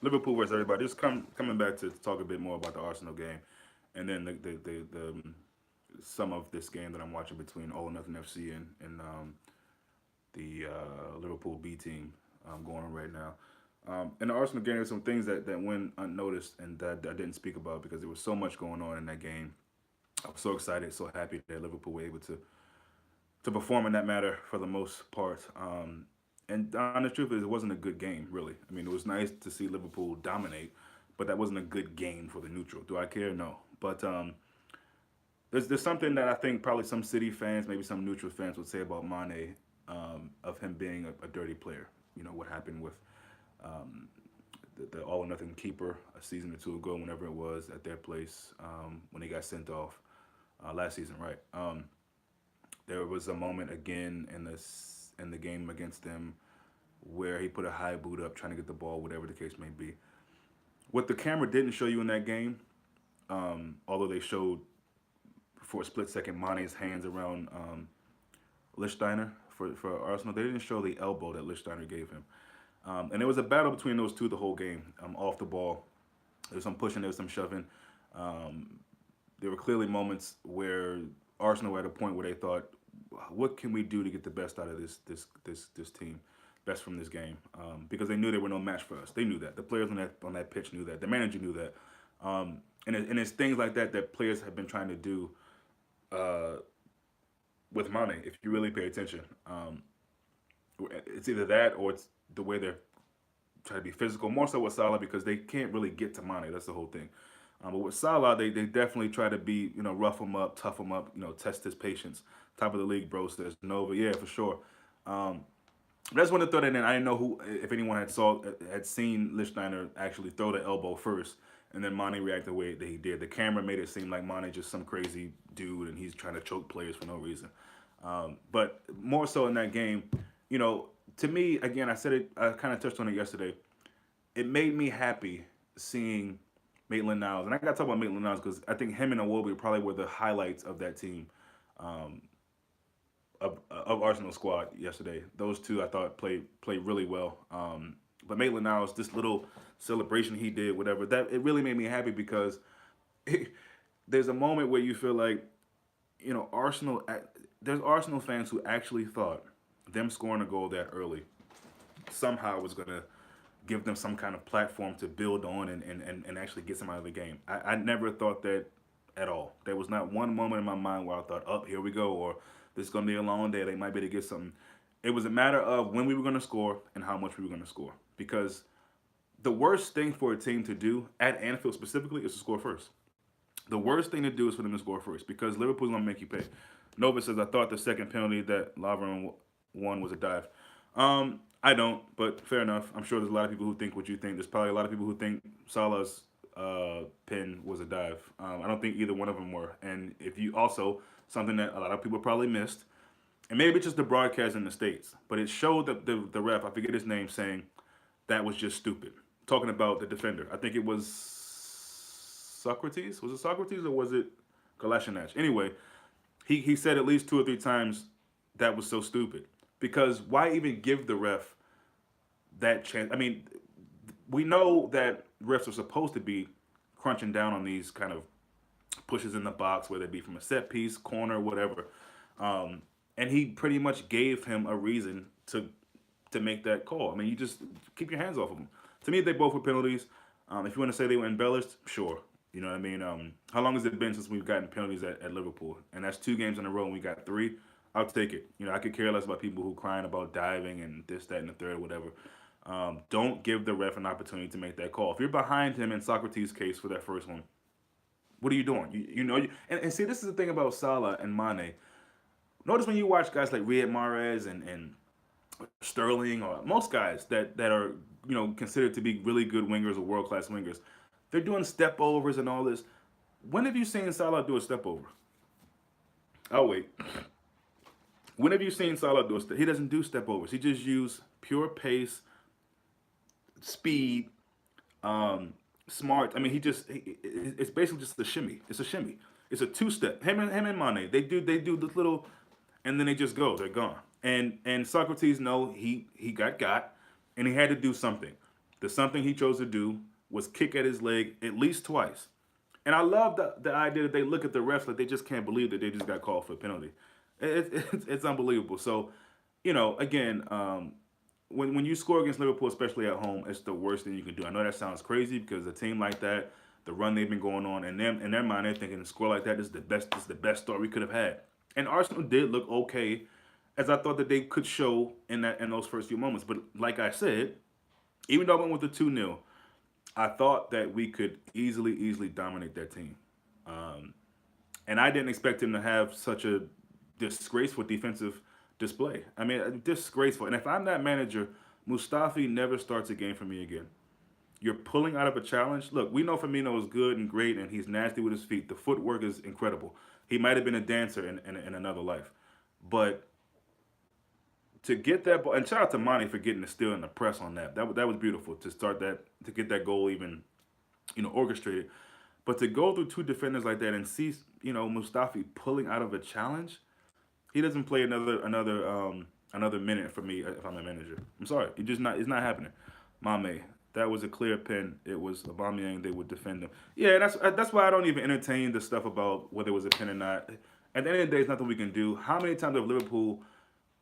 Liverpool versus everybody. Just coming back to talk a bit more about the Arsenal game, and then some of this game that I'm watching between All or Nothing FC and the Liverpool B team going on right now. In the Arsenal game, there's some things that went unnoticed and that I didn't speak about because there was so much going on in that game. I was so excited, so happy that Liverpool were able to perform in that matter for the most part. And the honest truth is, it wasn't a good game, really. I mean, it was nice to see Liverpool dominate, but that wasn't a good game for the neutral. Do I care? No. But there's something that I think probably some City fans, maybe some neutral fans would say about Mane, of him being a dirty player. You know what happened with um, the All or Nothing keeper a season or two ago, whenever it was at their place when he got sent off last season, right? There was a moment again in the game against them where he put a high boot up trying to get the ball, whatever the case may be. What the camera didn't show you in that game, although they showed for a split second Mane's hands around Lichtsteiner for Arsenal, they didn't show the elbow that Lichtsteiner gave him. And there was a battle between those two the whole game, off the ball. There was some pushing, there was some shoving. Um, there were clearly moments where Arsenal were at a point where they thought, what can we do to get the best out of this team, best from this game? Because they knew they were no match for us. They knew that. The players on that pitch knew that. The manager knew that. And it's things like that that players have been trying to do uh, with Mane. If you really pay attention, it's either that or it's the way they're trying to be physical. More so with Salah because they can't really get to Mane. That's the whole thing. But with Salah, they definitely try to be, rough him up, tough him up, test his patience. Top of the league, bro, says Nova. Yeah, for sure. Um, I just wanted to throw that in. I didn't know who, if anyone had seen Lichtsteiner actually throw the elbow first, and then Mane reacted the way that he did. The camera made it seem like Mane just some crazy dude, and he's trying to choke players for no reason. But more so in that game, to me, again, I said it. I kind of touched on it yesterday. It made me happy seeing Maitland Niles, and I got to talk about Maitland Niles because I think him and Iwobi probably were the highlights of that team. Um, of Arsenal squad yesterday. Those two I thought played really well. But Maitland Niles, this little celebration he did, whatever, that it really made me happy because there's a moment where you feel like Arsenal. There's Arsenal fans who actually thought them scoring a goal that early somehow was gonna give them some kind of platform to build on and actually get some out of the game. I never thought that at all. There was not one moment in my mind where I thought, oh, here we go, or this is going to be a long day. They might be able to get something. It was a matter of when we were going to score and how much we were going to score. Because the worst thing for a team to do at Anfield specifically is to score first. The worst thing to do is for them to score first because Liverpool's going to make you pay. Nova says, I thought the second penalty that Lovren won was a dive. I don't, but fair enough. I'm sure there's a lot of people who think what you think. There's probably a lot of people who think Salah's pin was a dive. I don't think either one of them were. And if you also, something that a lot of people probably missed, and maybe it's just the broadcast in the States, but it showed that the ref, I forget his name, saying that was just stupid. Talking about the defender. I think it was Socrates. Was it Socrates or was it Kolasinac? Anyway, he said at least two or three times that was so stupid. Because why even give the ref that chance? I mean, we know that refs are supposed to be crunching down on these kind of pushes in the box, whether it be from a set piece, corner, whatever. And he pretty much gave him a reason to make that call. I mean, you just keep your hands off of them. To me, they both were penalties. If you want to say they were embellished, sure. You know what I mean? How long has it been since we've gotten penalties at Liverpool? And that's two games in a row, and we got three. I'll take it. I could care less about people who crying about diving and this, that, and the third, whatever. Don't give the ref an opportunity to make that call. If you're behind him in Socrates' case for that first one, what are you doing? And see, this is the thing about Salah and Mane. Notice when you watch guys like Riyad Mahrez and Sterling or most guys that are considered to be really good wingers or world class wingers, they're doing step overs and all this. When have you seen Salah do a step over? Oh wait. When have you seen Salah do a step? He doesn't do step overs. He just use pure pace, speed, smart. I mean, it's basically just a shimmy. It's a shimmy. It's a two step. Him and Mane. They do this little, and then they just go. They're gone. And Socrates, no, he got, and he had to do something. The something he chose to do was kick at his leg at least twice. And I love the idea that they look at the refs like they just can't believe that they just got called for a penalty. It's unbelievable. So, again, when you score against Liverpool, especially at home, it's the worst thing you can do. I know that sounds crazy because a team like that, the run they've been going on, and them in their mind they're thinking, a score like that, this is the best. This is the best start we could have had. And Arsenal did look okay, as I thought that they could show in those first few moments. But like I said, even though I went with the 2-0, I thought that we could easily dominate that team. Um, and I didn't expect him to have such a disgraceful defensive display. I mean, disgraceful. And if I'm that manager, Mustafi never starts a game for me again. You're pulling out of a challenge. Look, we know Firmino is good and great, and he's nasty with his feet. The footwork is incredible. He might have been a dancer in another life, but to get that ball, and shout out to Monty for getting the steal and the press on that. That was beautiful to start that, to get that goal even orchestrated. But to go through two defenders like that and see Mustafi pulling out of a challenge, he doesn't play another minute for me if I'm a manager. I'm sorry, it just not it's not happening. Mame, that was a clear pin. It was Aubameyang. They would defend him. Yeah, that's why I don't even entertain the stuff about whether it was a pin or not. At the end of the day, there's nothing we can do. How many times have Liverpool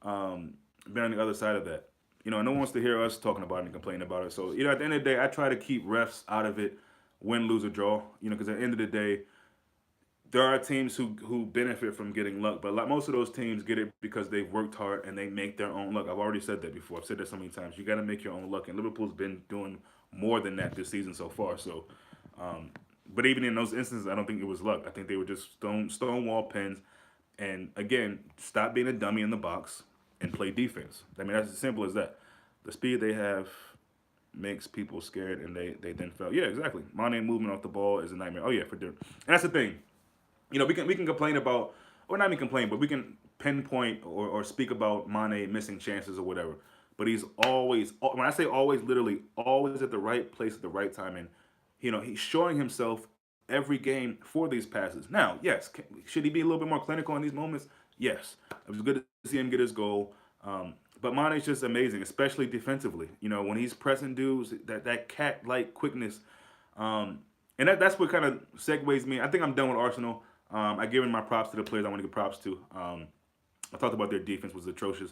um, been on the other side of that? No one wants to hear us talking about it and complaining about it. So, at the end of the day, I try to keep refs out of it, win, lose, or draw. Because at the end of the day, there are teams who benefit from getting luck, but like most of those teams get it because they've worked hard and they make their own luck. I've already said that before. I've said that so many times. You got to make your own luck, and Liverpool's been doing more than that this season so far. So, but even in those instances, I don't think it was luck. I think they were just stonewall pins, and again, stop being a dummy in the box and play defense. I mean, that's as simple as that. The speed they have makes people scared, and they then fail. Yeah, exactly. Mane movement off the ball is a nightmare. Oh yeah, for different. And that's the thing. We can complain about, or not even complain, but we can pinpoint or speak about Mane missing chances or whatever. But he's always, when I say always, literally always at the right place at the right time, and he's showing himself every game for these passes. Now, yes, should he be a little bit more clinical in these moments? Yes, it was good to see him get his goal. But Mane's just amazing, especially defensively. When he's pressing dudes, that cat-like quickness, and that's what kind of segues me. I think I'm done with Arsenal. I given my props to the players I want to give props to. I talked about their defense was atrocious.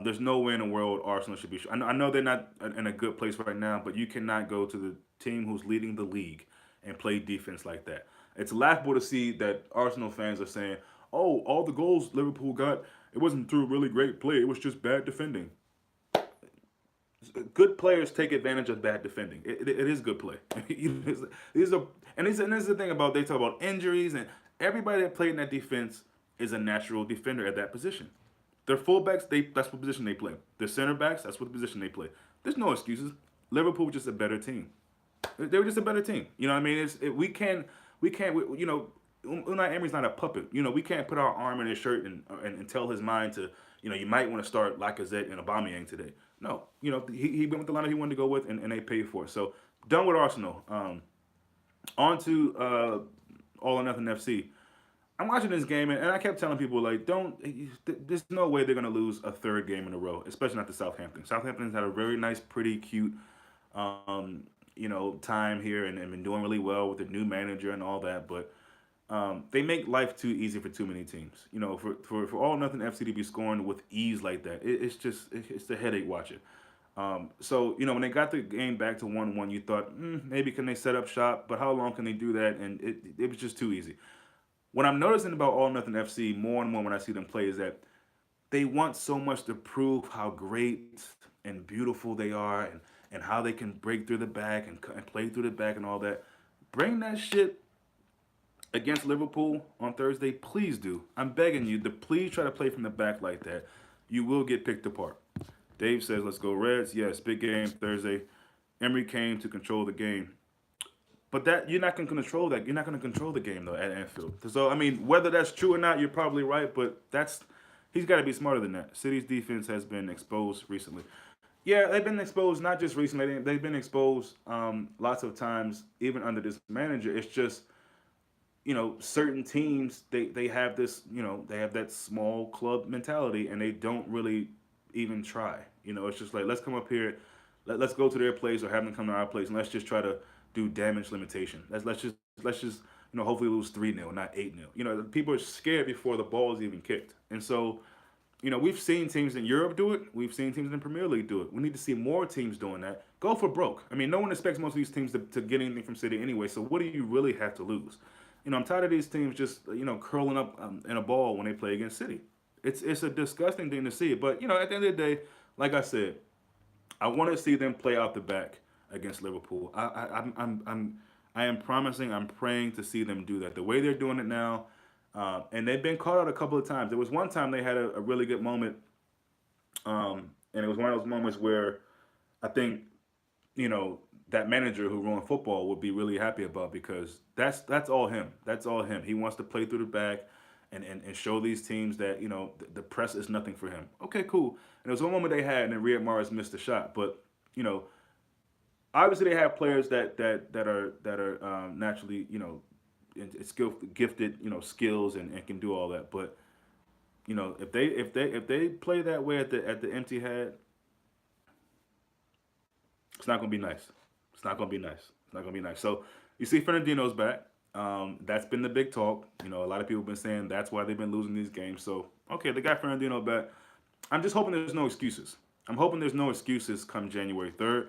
There's no way in the world Arsenal should be. I know they're not in a good place right now, but you cannot go to the team who's leading the league and play defense like that. It's laughable to see that Arsenal fans are saying, "Oh, all the goals Liverpool got, it wasn't through really great play. It was just bad defending." Good players take advantage of bad defending. It is good play. these are and this is the thing about, they talk about injuries, and everybody that played in that defense is a natural defender at that position. Their fullbacks, that's what position they play. Their center backs, that's what position they play. There's no excuses. Liverpool was just a better team. They were just a better team. You know what I mean? Unai Emery's not a puppet. We can't put our arm in his shirt and tell his mind to, you might want to start Lacazette and Aubameyang today. No, he went with the lineup he wanted to go with, and they paid for it. So, done with Arsenal. On to All or Nothing FC. I'm watching this game, and I kept telling people, like, there's no way they're going to lose a third game in a row, especially not to Southampton. Southampton's had a very nice, pretty cute, time here, and been doing really well with the new manager and all that, but they make life too easy for too many teams. For All or Nothing FC to be scoring with ease like that, it's a headache watching. So, when they got the game back to 1-1, you thought, maybe can they set up shop, but how long can they do that? And it was just too easy. What I'm noticing about All or Nothing FC more and more when I see them play is that they want so much to prove how great and beautiful they are, and how they can break through the back and play through the back and all that. Bring that shit against Liverpool on Thursday. Please do. I'm begging you to please try to play from the back like that. You will get picked apart. Dave says, let's go Reds. Yes, big game Thursday. Emery came to control the game. But that you're not going to control that. You're not going to control the game though at Anfield. So I mean, whether that's true or not, you're probably right. But he's got to be smarter than that. City's defense has been exposed recently. Yeah, they've been exposed not just recently. They've been exposed lots of times, even under this manager. It's just certain teams they have this they have that small club mentality, and they don't really even try. It's just like, let's come up here. Let's go to their place or have them come to our place, and let's just try to do damage limitation. Let's just hopefully lose 3-0, not 8-0. People are scared before the ball is even kicked, and so we've seen teams in Europe do it. We've seen teams in the Premier League do it. We need to see more teams doing that. Go for broke. I mean, no one expects most of these teams to get anything from City anyway. So what do you really have to lose? I'm tired of these teams just curling up in a ball when they play against City. It's a disgusting thing to see. But at the end of the day, like I said, I want to see them play out the back against Liverpool. I am promising. I'm praying to see them do that. The way they're doing it now, and they've been caught out a couple of times. There was one time they had a really good moment, and it was one of those moments where I think that manager who ruined football would be really happy about, because that's all him. That's all him. He wants to play through the back and show these teams that the press is nothing for him. Okay, cool. And there was one moment they had, and then Riyad Mahrez missed a shot, but you know obviously they have players that are naturally gifted skills and can do all that. But if they play that way at the empty head, it's not gonna be nice. It's not gonna be nice. It's not gonna be nice. So you see, Fernandino's back. That's been the big talk. A lot of people have been saying that's why they've been losing these games. So okay, they got Fernandino back. I'm just hoping there's no excuses. I'm hoping there's no excuses come January 3rd.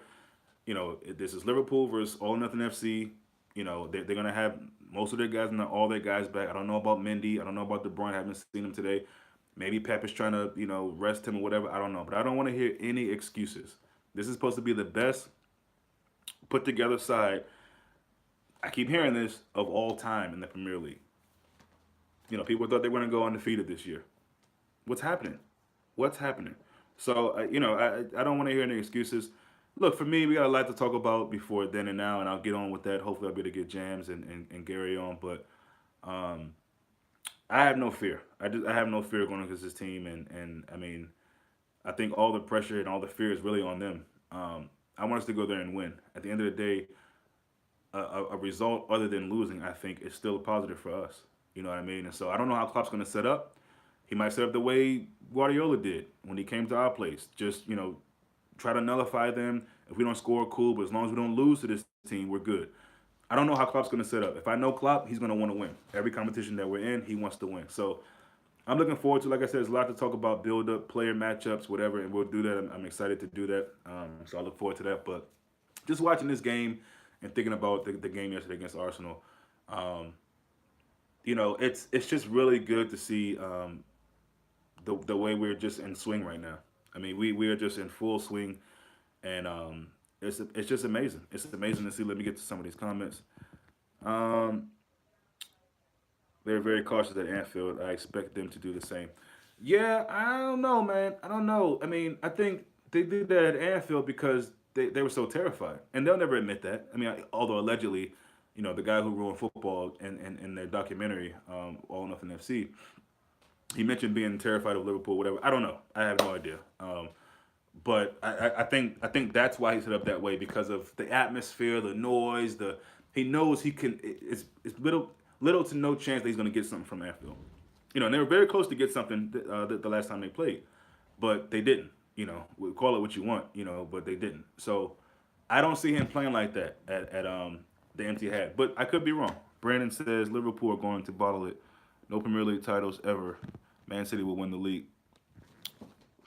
This is Liverpool versus All Nothing FC. They're gonna have most of their guys and all their guys back. I don't know about Mendy. I don't know about De Bruyne. I haven't seen him today. Maybe Pep is trying to rest him or whatever. I don't know, but I don't want to hear any excuses. This is supposed to be the best put together side. I keep hearing this of all time in the Premier League. People thought they were going to go undefeated this year. What's happening? What's happening? So, I don't want to hear any excuses. Look, for me, we got a lot to talk about before then and now, and I'll get on with that. Hopefully, I'll be able to get Jams and Gary on. But I have no fear. I have no fear going against this team, and I mean, I think all the pressure and all the fear is really on them. I want us to go there and win. At the end of the day, a result other than losing, I think, is still a positive for us. You know what I mean? And so I don't know how Klopp's going to set up. He might set up the way Guardiola did when he came to our place. Just, try to nullify them. If we don't score, cool. But as long as we don't lose to this team, we're good. I don't know how Klopp's going to set up. If I know Klopp, he's going to want to win. Every competition that we're in, he wants to win. So I'm looking forward to, like I said, there's a lot to talk about, build up, player matchups, whatever, and we'll do that. I'm excited to do that. So I look forward to that. But just watching this game and thinking about the game yesterday against Arsenal, it's just really good to see the way we're just in swing right now. I mean, we are just in full swing, and it's just amazing. It's amazing to see. Let me get to some of these comments. Um, they're very cautious at Anfield. I expect them to do the same. Yeah, I don't know, man. I don't know. I mean, I think they did that at Anfield because they were so terrified, and they'll never admit that. I mean, although allegedly, the guy who ruined football in their documentary, All Nothing FC, he mentioned being terrified of Liverpool, whatever. I don't know. I have no idea. But I think that's why he set up that way, because of the atmosphere, the noise, he knows he can. It's little to no chance that he's going to get something from Anfield. And they were very close to get something the last time they played, but they didn't. We call it what you want, but they didn't. So I don't see him playing like that at the empty hat. But I could be wrong. Brandon says Liverpool are going to bottle it. No Premier League titles ever. Man City will win the league.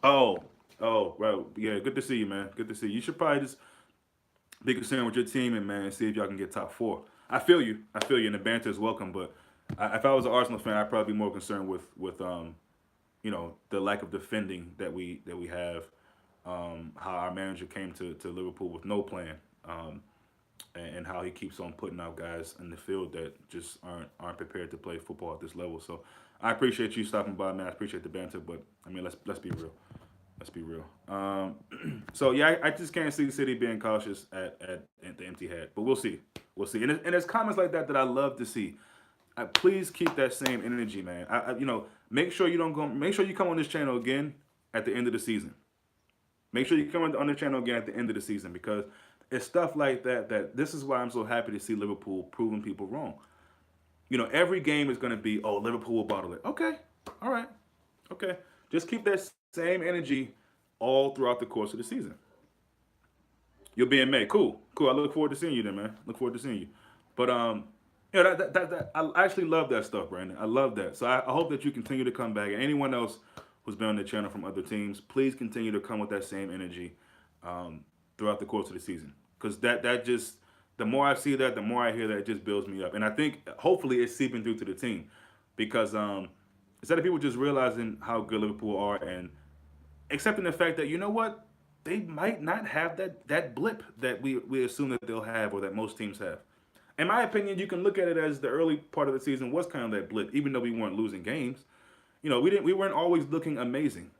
Oh, right. Yeah, good to see you, man. Good to see you. You should probably just be concerned with your team and, man, see if y'all can get top four. I feel you. And the banter is welcome. But if I was an Arsenal fan, I'd probably be more concerned with the lack of defending that we have. How our manager came to Liverpool with no plan, and how he keeps on putting out guys in the field that just aren't prepared to play football at this level. So I appreciate you stopping by, man. I appreciate the banter, but I mean, let's be real. Let's be real. So yeah, I just can't see the City being cautious at the empty head, but we'll see. We'll see. And there's comments like that I love to see. Please keep that same energy, man. Make sure you don't go. Make sure you come on this channel again at the end of the season. Make sure you come on the channel again at the end of the season, because it's stuff like that. This is why I'm so happy to see Liverpool proving people wrong. Every game is going to be, oh, Liverpool will bottle it. Okay, all right, okay. Just keep that same energy all throughout the course of the season. You'll be in May. Cool, cool. I look forward to seeing you then, man. Look forward to seeing you. But yeah, that I actually love that stuff, Brandon. I love that. So I hope that you continue to come back. And anyone else who's been on the channel from other teams, please continue to come with that same energy throughout the course of the season. Because that just the more I see that, the more I hear that, it just builds me up. And I think hopefully it's seeping through to the team because instead of people just realizing how good Liverpool are and accepting the fact that you know what they might not have that blip that we assume that they'll have or that most teams have. In my opinion, you can look at it as the early part of the season was kind of that blip, even though we weren't losing games. We weren't always looking amazing,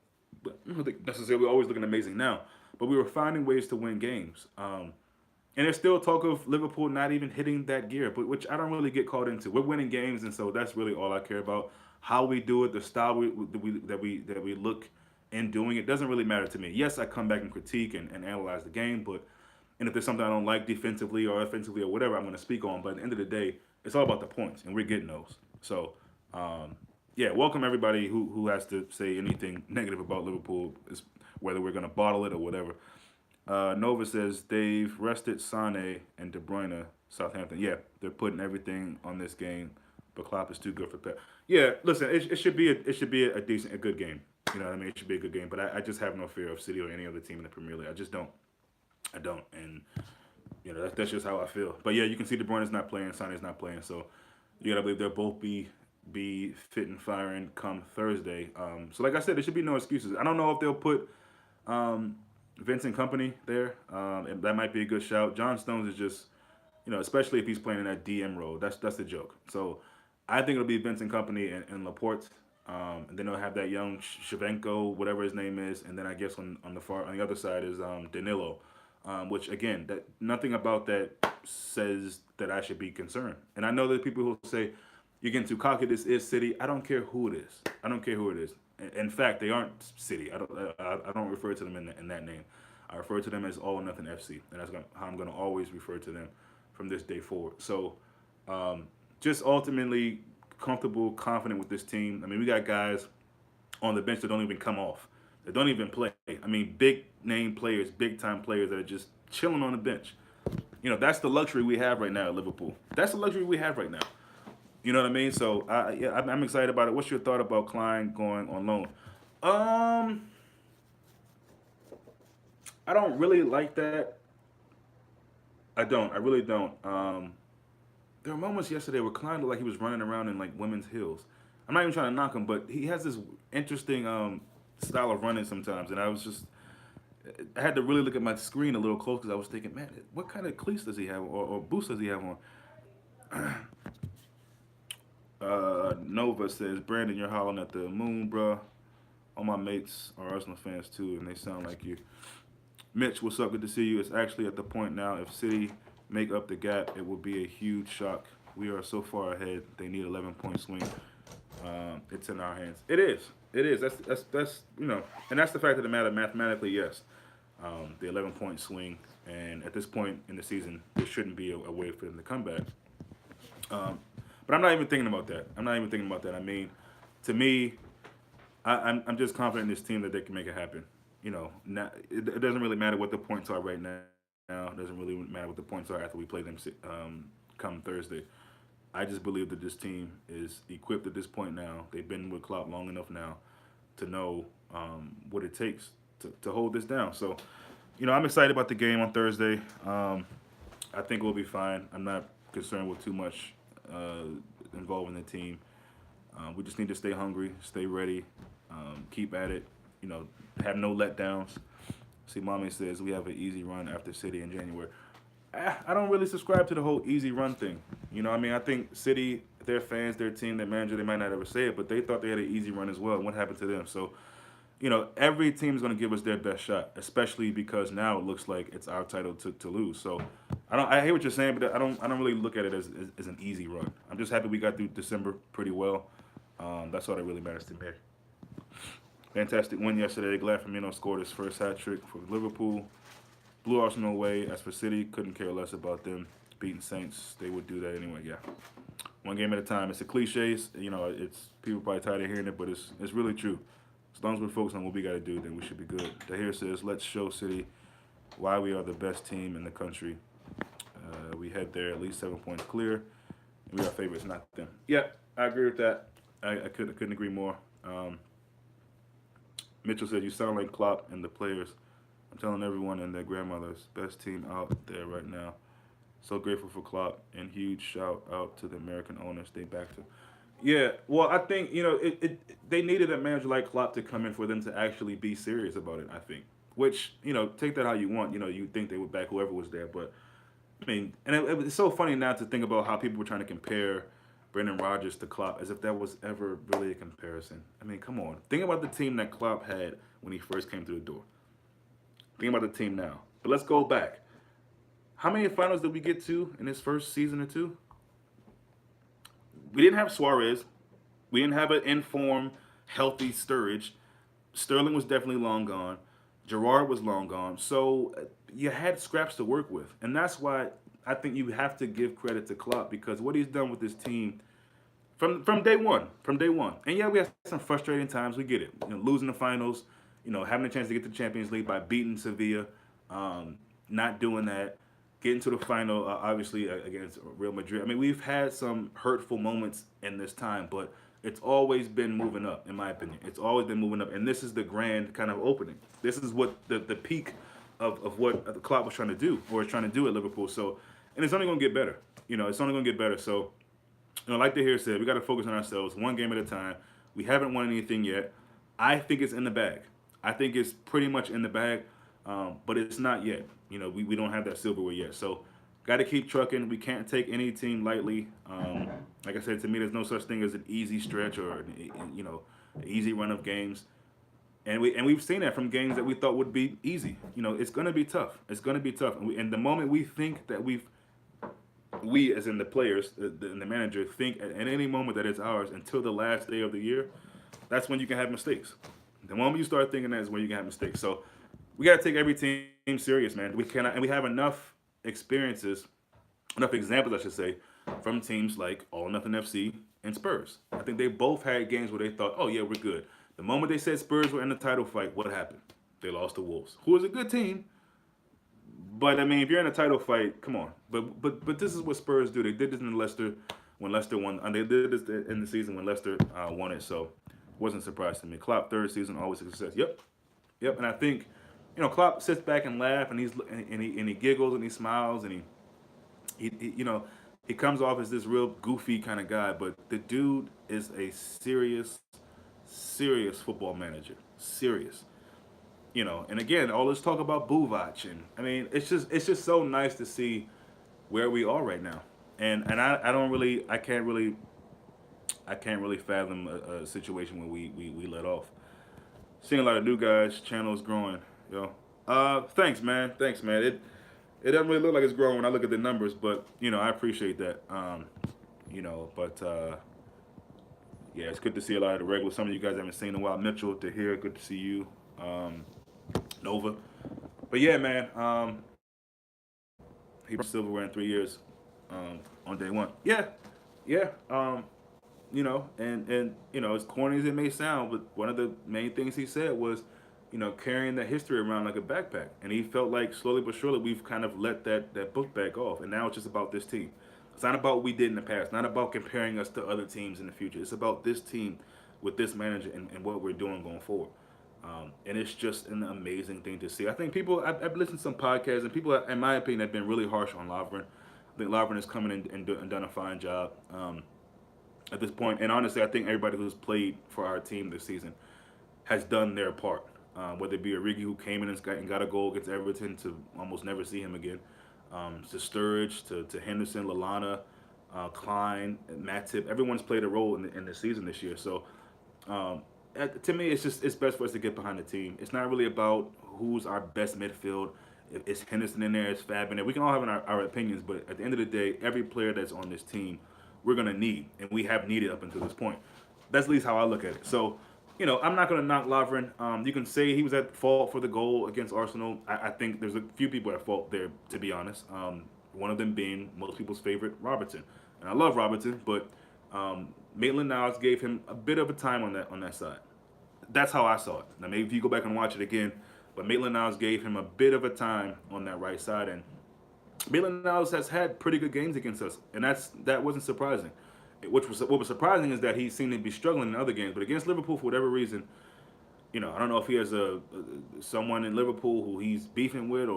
but I don't think necessarily always looking amazing now. But we were finding ways to win games. And there's still talk of Liverpool not even hitting that gear, but which I don't really get caught into. We're winning games, and so that's really all I care about. How we do it, the style that we look in doing it doesn't really matter to me. Yes, I come back and critique and analyze the game, but and if there's something I don't like defensively or offensively or whatever, I'm going to speak on. But at the end of the day, it's all about the points, and we're getting those. So, yeah, welcome everybody who has to say anything negative about Liverpool, whether we're going to bottle it or whatever. Nova says they've rested Sane and De Bruyne, Southampton. Yeah, they're putting everything on this game, but Klopp is too good for Pep. Yeah, listen, it should be a decent, a good game. You know what I mean? It should be a good game, but I just have no fear of City or any other team in the Premier League. I just don't. I don't, and that's just how I feel. But yeah, you can see De Bruyne's not playing, Sane's not playing, so you gotta believe they'll both be fit and firing come Thursday. So like I said, there should be no excuses. I don't know if they'll put Vincent Company there. And that might be a good shout. John Stones is just, especially if he's playing in that DM role. That's a joke. So I think it'll be Vincent Company and Laporte. And then they'll have that young Shevchenko, whatever his name is, and then I guess on the other side is Danilo, which again, that nothing about that says that I should be concerned. And I know that people who say you're getting too cocky. This is City. I don't care who it is. I don't care who it is. In fact, they aren't City. I don't refer to them in that name. I refer to them as All or Nothing FC, and that's how I'm going to always refer to them from this day forward. So, just ultimately comfortable, confident with this team. I mean, we got guys on the bench that don't even come off, that don't even play. I mean, big name players, big time players that are just chilling on the bench. That's the luxury we have right now at Liverpool. That's the luxury we have right now. You know what I mean? So yeah, I'm excited about it. What's your thought about Klein going on loan? I don't really like that. I don't. I really don't. There were moments yesterday where Klein looked like he was running around in like women's heels. I'm not even trying to knock him, but he has this interesting style of running sometimes, and I had to really look at my screen a little close because I was thinking, man, what kind of cleats does he have or boots does he have on? Nova says, Brandon, you're hollering at the moon, bruh. All my mates are Arsenal fans too, and they sound like you. Mitch, what's up? Good to see you. It's actually at the point now. If City make up the gap, it will be a huge shock. We are so far ahead. They need 11-point swing. It's in our hands. It is. It is. That's and that's the fact of the matter. Mathematically, yes, the 11-point swing, and at this point in the season, there shouldn't be a way for them to come back. But I'm not even thinking about that. I mean, to me, I'm just confident in this team that they can make it happen. It doesn't really matter what the points are right now. It doesn't really matter what the points are after we play them come Thursday. I just believe that this team is equipped at this point now. They've been with Klopp long enough now to know what it takes to hold this down. So, I'm excited about the game on Thursday. I think we'll be fine. I'm not concerned with too much involving the team. We just need to stay hungry, stay ready, keep at it. Have no letdowns. See, Mommy says we have an easy run after City in January. I don't really subscribe to the whole easy run thing. I think City, their fans, their team, their manager, they might not ever say it, but they thought they had an easy run as well. And what happened to them? So, every team's going to give us their best shot, especially because now it looks like it's our title to lose. So, I hear what you're saying, but I don't really look at it as an easy run. I'm just happy we got through December pretty well. That's all that really matters to me. Fantastic win yesterday. Glad Firmino scored his first hat trick for Liverpool. Blew Arsenal away. As for City, couldn't care less about them beating Saints. They would do that anyway. Yeah, one game at a time. It's a cliche. It's people probably tired of hearing it, but it's really true. As long as we're focused on what we got to do, then we should be good. Tahir says, let's show City why we are the best team in the country. We head there at least 7 points clear, and we are favorites, not them. Yeah, I agree with that. I couldn't agree more. Mitchell said, "You sound like Klopp and the players. I'm telling everyone and their grandmothers, best team out there right now. So grateful for Klopp and huge shout out to the American owners. They backed him." Yeah, well, I think they needed a manager like Klopp to come in for them to actually be serious about it. I think, which take that how you want. You think they would back whoever was there, but I mean, and it's so funny now to think about how people were trying to compare Brendan Rodgers to Klopp as if that was ever really a comparison. I mean, come on, think about the team that Klopp had when he first came through the door. Think about the team now. But let's go back. How many finals did we get to in his first season or two? We didn't have Suarez. We didn't have an informed, healthy Sturridge. Sterling was definitely long gone. Gerard was long gone. So you had scraps to work with, and that's why I think you have to give credit to Klopp because what he's done with this team from day one, from day one. And yeah, we had some frustrating times. We get it. Losing the finals, having a chance to get to the Champions League by beating Sevilla, not doing that, getting to the final, obviously against Real Madrid. I mean, we've had some hurtful moments in this time, but it's always been moving up, in my opinion. It's always been moving up, and this is the grand kind of opening. This is what the peak of what the Klopp was trying to do, or is trying to do at Liverpool. So, and it's only going to get better. It's only going to get better. So, like the here said, we got to focus on ourselves, one game at a time. We haven't won anything yet. I think it's in the bag. I think it's pretty much in the bag, but it's not yet. We don't have that silverware yet. So, got to keep trucking. We can't take any team lightly. Like I said, to me, there's no such thing as an easy stretch or an easy run of games. And we've seen that from games that we thought would be easy. It's going to be tough. It's going to be tough. And the moment we think that we as in the players, the manager, think at any moment that it's ours until the last day of the year, that's when you can have mistakes. The moment you start thinking that is when you can have mistakes. So we got to take every team serious, man. We cannot, and we have enough experiences, enough examples, I should say, from teams like All or Nothing FC and Spurs. I think they both had games where they thought, oh yeah, we're good. The moment they said Spurs were in the title fight, what happened? They lost to Wolves, who was a good team. But I mean, if you're in a title fight, come on. But this is what Spurs do. They did this in Leicester when Leicester won, and they did this in the season when Leicester won it. So it wasn't a surprise to me. Klopp third season always a success. Yep. And I think Klopp sits back and laugh, and he giggles and he smiles and he comes off as this real goofy kind of guy, but the dude is a serious football manager. Serious. And again, all this talk about Buvac, and I mean, it's just so nice to see where we are right now. And I can't really fathom a situation where we let off. Seeing a lot of new guys, channel is growing. Thanks man. It doesn't really look like it's growing when I look at the numbers, but I appreciate that. But yeah, it's good to see a lot of the regulars. Some of you guys I haven't seen in a while. Mitchell, to hear, good to see you. Nova. But yeah, man, he brought silverware in 3 years on day one. Yeah. And as corny as it may sound, but one of the main things he said was, carrying that history around like a backpack. And he felt like slowly but surely we've kind of let that book bag off. And now it's just about this team. It's not about what we did in the past, not about comparing us to other teams in the future. It's about this team with this manager and what we're doing going forward. And it's just an amazing thing to see. I think I've listened to some podcasts, and people, in my opinion, have been really harsh on Lovren. I think Lovren has come in and done a fine job at this point. And honestly, I think everybody who's played for our team this season has done their part. Whether it be Origi, who came in and got a goal against Everton to almost never see him again, to Sturridge, to Henderson, Lallana, Klein, Matip. Everyone's played a role in the season this year. So to me, it's best for us to get behind the team. It's not really about who's our best midfield. If it's Henderson in there, it's Fab in there. We can all have our opinions, but at the end of the day, every player that's on this team, we're gonna need, and we have needed up until this point. That's at least how I look at it. So, I'm not gonna knock Lovren. You can say he was at fault for the goal against Arsenal. I think there's a few people at fault there, to be honest. One of them being most people's favorite, Robertson. And I love Robertson, but Maitland-Niles gave him a bit of a time on that side. That's how I saw it. Now maybe if you go back and watch it again, But Maitland-Niles gave him a bit of a time on that right side, and Maitland-Niles has had pretty good games against us, and that wasn't surprising. Which was what was surprising is that he seemed to be struggling in other games, but against Liverpool for whatever reason, I don't know if he has someone in Liverpool who he's beefing with,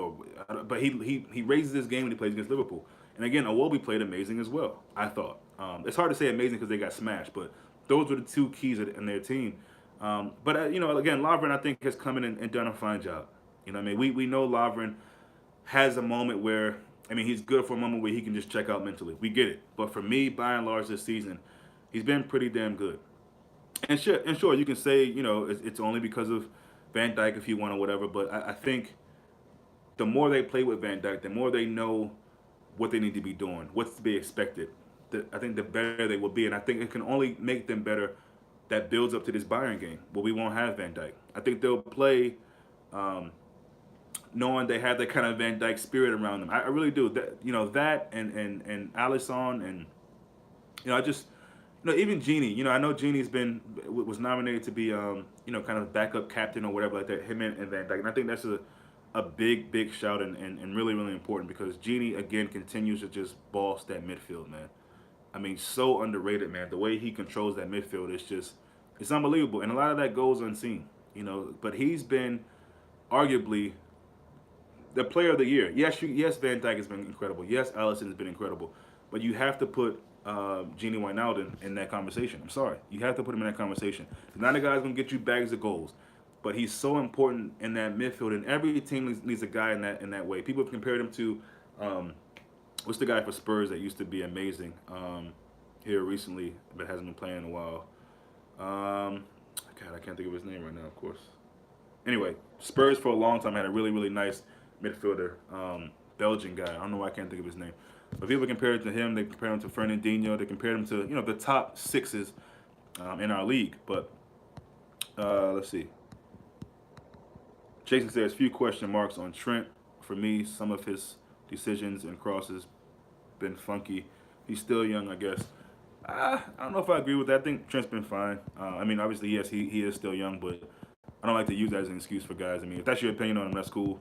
but he raises his game when he plays against Liverpool. And again, Iwobi played amazing as well. I thought it's hard to say amazing because they got smashed, but those were the two keys in their team. But again, Lovren I think has come in and done a fine job. I mean, we know Lovren has a moment where he's good for a moment where he can just check out mentally. We get it, but for me, by and large, this season, he's been pretty damn good. And sure, you can say it's only because of Van Dijk if you want or whatever. But I think the more they play with Van Dijk, the more they know what they need to be doing, what's to be expected. I think the better they will be, and I think it can only make them better. That builds up to this Bayern game where we won't have Van Dijk. I think they'll play knowing they have that kind of Van Dijk spirit around them. I really do. That and Alisson and I just even Genie. I know Genie's was nominated to be kind of backup captain or whatever like that. Him and Van Dijk, and I think that's a big shout and really really important because Genie again continues to just boss that midfield, man. I mean, so underrated, man. The way he controls that midfield is it's unbelievable, and a lot of that goes unseen. But he's been arguably the player of the year. Yes, Van Dijk has been incredible. Yes, Alisson has been incredible. But you have to put Genie Wijnaldum in that conversation. I'm sorry. You have to put him in that conversation. He's not a guy who's going to get you bags of goals. But he's so important in that midfield, and every team needs a guy in that way. People have compared him to, what's the guy for Spurs that used to be amazing here recently, but hasn't been playing in a while. God, I can't think of his name right now, of course. Anyway, Spurs for a long time had a really, really nice midfielder, Belgian guy. I don't know why I can't think of his name. But people compare it to him. They compare him to Fernandinho. They compare him to the top sixes in our league. But let's see. Jason says few question marks on Trent. For me, some of his decisions and crosses been funky. He's still young, I guess. I don't know if I agree with that. I think Trent's been fine. Obviously, yes, he is still young, but I don't like to use that as an excuse for guys. If that's your opinion on him, that's cool.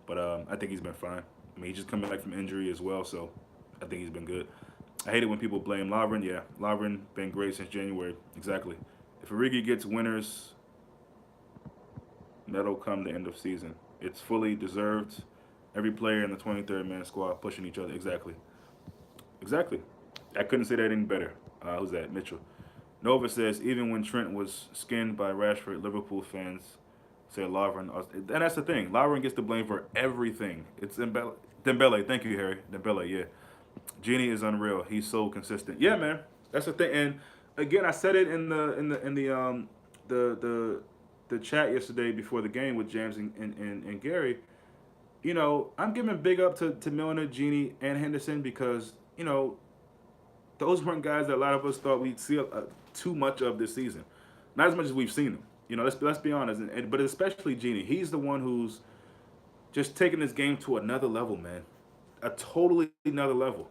But I think he's been fine. He's just coming back from injury as well, so I think he's been good. I hate it when people blame Lovren. Yeah, Lovren been great since January. Exactly. If Origi gets winners, that'll come the end of season. It's fully deserved. Every player in the 23rd man squad pushing each other. Exactly. Exactly. I couldn't say that any better. Who's that? Mitchell. Nova says, even when Trent was skinned by Rashford, Liverpool fans said Lovren. And that's the thing. Lovren gets the blame for everything. It's Dembele. Thank you, Harry. Dembele, yeah. Genie is unreal. He's so consistent. Yeah, man. That's the thing. And again, I said it in the chat yesterday before the game with James and Gary. I'm giving big up to Milner, Genie, and Henderson because those weren't guys that a lot of us thought we'd see too much of this season. Not as much as we've seen them. Let's be honest. But especially Genie. He's the one who's just taking this game to another level, man. A totally another level.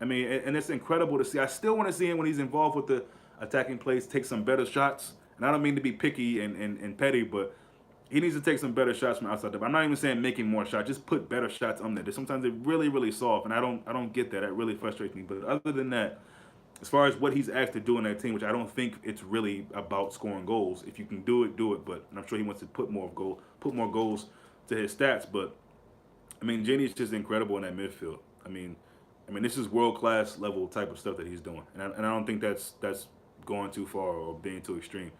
And it's incredible to see. I still want to see him when he's involved with the attacking plays take some better shots. And I don't mean to be picky and petty, but he needs to take some better shots from outside the. I'm not even saying making more shots. Just put better shots on there. Sometimes they're really, really soft, and I don't get that. That really frustrates me. But other than that, as far as what he's asked to do in that team, which I don't think it's really about scoring goals. If you can do it, do it. But I'm sure he wants to put more goals to his stats. But Jenny's just incredible in that midfield. This is world class level type of stuff that he's doing, and I don't think that's going too far or being too extreme.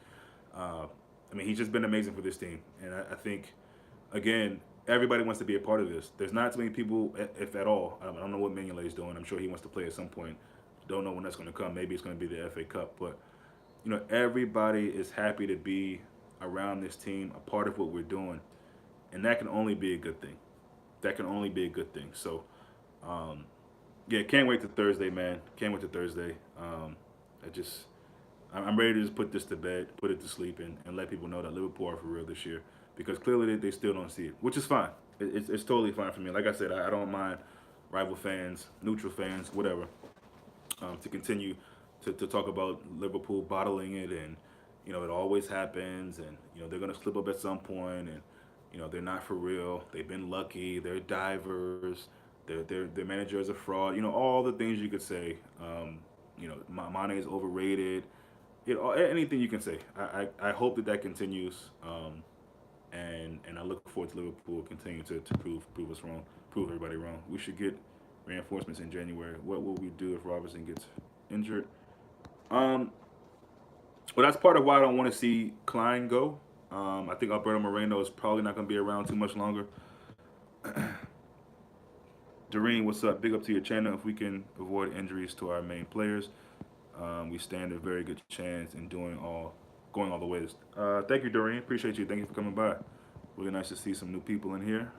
He's just been amazing for this team, and I think, again, everybody wants to be a part of this. There's not too many people, if at all. I don't know what Mignolet is doing. I'm sure he wants to play at some point. Don't know when that's going to come. Maybe it's going to be the FA Cup, but everybody is happy to be around this team, a part of what we're doing, and that can only be a good thing. That can only be a good thing. So, yeah, can't wait to Thursday, man. Can't wait to Thursday. I'm ready to just put this to bed, put it to sleep, and let people know that Liverpool are for real this year. Because clearly they still don't see it, which is fine. It's totally fine for me. Like I said, I don't mind rival fans, neutral fans, whatever, to continue to talk about Liverpool bottling it and, it always happens and, they're going to slip up at some point and They're not for real. They've been lucky. They're divers. Their manager is a fraud. All the things you could say. Mane is overrated. Anything you can say. I hope that continues. And I look forward to Liverpool continuing to prove us wrong, prove everybody wrong. We should get reinforcements in January. What will we do if Robertson gets injured? Um, well, that's part of why I don't want to see Klein go. I think Alberto Moreno is probably not going to be around too much longer. Doreen, what's up? Big up to your channel. If we can avoid injuries to our main players, we stand a very good chance in going all the ways. Thank you, Doreen. Appreciate you. Thank you for coming by. Really nice to see some new people in here.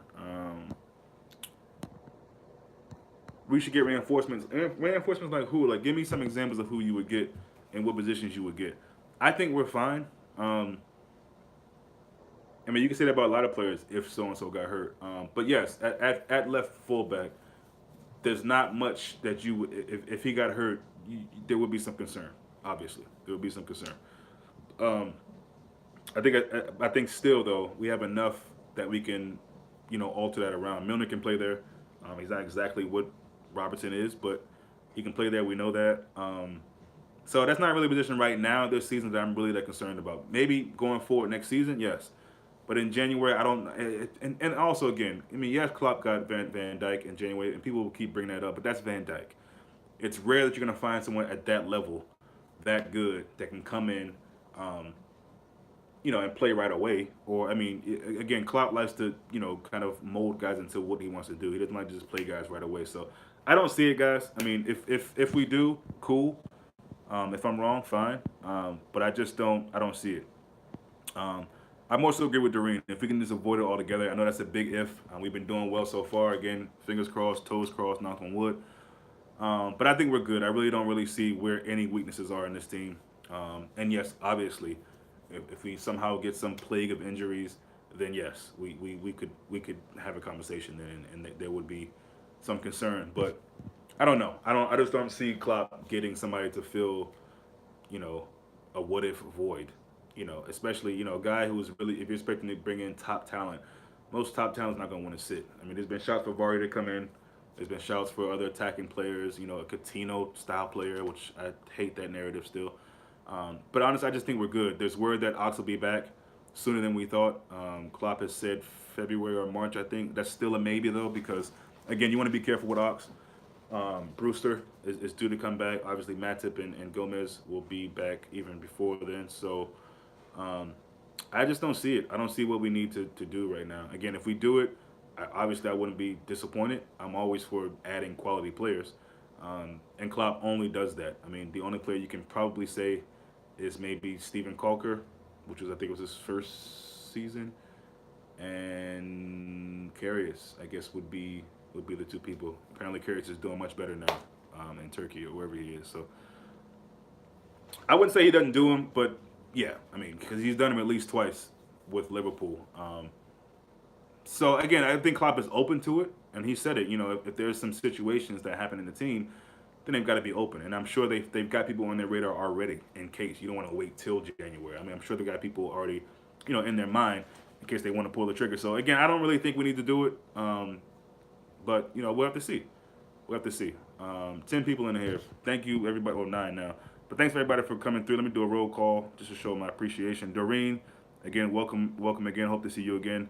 We should get reinforcements. Reinforcements like who? Like, give me some examples of who you would get and what positions you would get. I think we're fine. I mean, you can say that about a lot of players if so and so got hurt. But yes, at left fullback, there's not much that you would. If he got hurt, there would be some concern. Obviously, there would be some concern. Um, I think still though we have enough that we can, alter that around. Milner can play there. He's not exactly what Robertson is, but he can play there. We know that. So that's not really a position right now this season that I'm really that concerned about. Maybe going forward next season, yes. But in January, I don't. And also again, I mean, yes, Klopp got Van Dijk in January, and people will keep bringing that up, but that's Van Dijk. It's rare that you're gonna find someone at that level, that good, that can come in, um, and play right away. Or I mean, again, Klopp likes to, kind of mold guys into what he wants to do. He doesn't like to just play guys right away. So I don't see it, guys. I mean, if we do, cool. If I'm wrong, fine. But I just don't. I don't see it. Um, I more so agree with Doreen. If we can just avoid it altogether, I know that's a big if. We've been doing well so far. Again, fingers crossed, toes crossed, knock on wood. But I think we're good. I really don't really see where any weaknesses are in this team. And yes, obviously, if we somehow get some plague of injuries, then yes, we could have a conversation then, and there would be some concern. But I don't know. I just don't see Klopp getting somebody to fill, you know, a what if void. Especially a guy who's really, if you're expecting to bring in top talent, most top talent's not gonna want to sit. I mean, there's been shouts for Vardy to come in. There's been shouts for other attacking players. A Coutinho style player, which I hate that narrative still. But honestly, I just think we're good. There's word that Ox will be back sooner than we thought. Klopp has said February or March. I think that's still a maybe though, because again, you want to be careful with Ox. Brewster is due to come back. Obviously, Matip and Gomez will be back even before then. So um, I just don't see it. I don't see what we need to do right now. Again, if we do it, obviously I wouldn't be disappointed. I'm always for adding quality players. And Klopp only does that. I mean, the only player you can probably say is maybe Steven Kalker, which was I think was his first season, and Karius, I guess would be the two people. Apparently, Karius is doing much better now in Turkey or wherever he is. So I wouldn't say he doesn't do them, but yeah, I mean, because he's done them at least twice with Liverpool. So again, I think Klopp is open to it, and he said it. If there's some situations that happen in the team, then they've got to be open. And I'm sure they've got people on their radar already in case you don't want to wait till January. I mean, I'm sure they got people already, in their mind in case they want to pull the trigger. So again, I don't really think we need to do it. But we'll have to see. We'll have to see. 10 people in here. Thank you, everybody. Well, 9 now. But thanks for everybody for coming through. Let me do a roll call just to show my appreciation. Doreen, again, welcome again. Hope to see you again.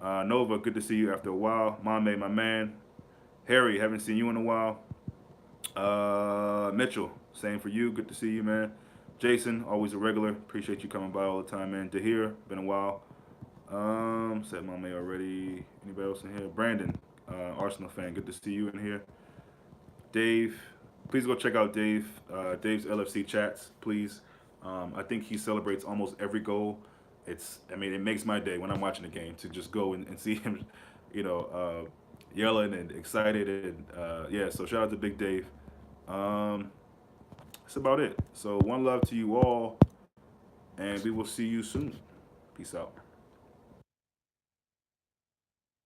Nova, good to see you after a while. Mame, my man. Harry, haven't seen you in a while. Mitchell, same for you. Good to see you, man. Jason, always a regular. Appreciate you coming by all the time, man. Dahir, been a while. Said Mame already. Anybody else in here? Brandon, Arsenal fan. Good to see you in here. Dave, please go check out Dave. Dave's LFC chats, please. I think he celebrates almost every goal. I mean, it makes my day when I'm watching the game to just go and see him, yelling and excited. And yeah, so shout out to Big Dave. That's about it. So one love to you all, and we will see you soon. Peace out.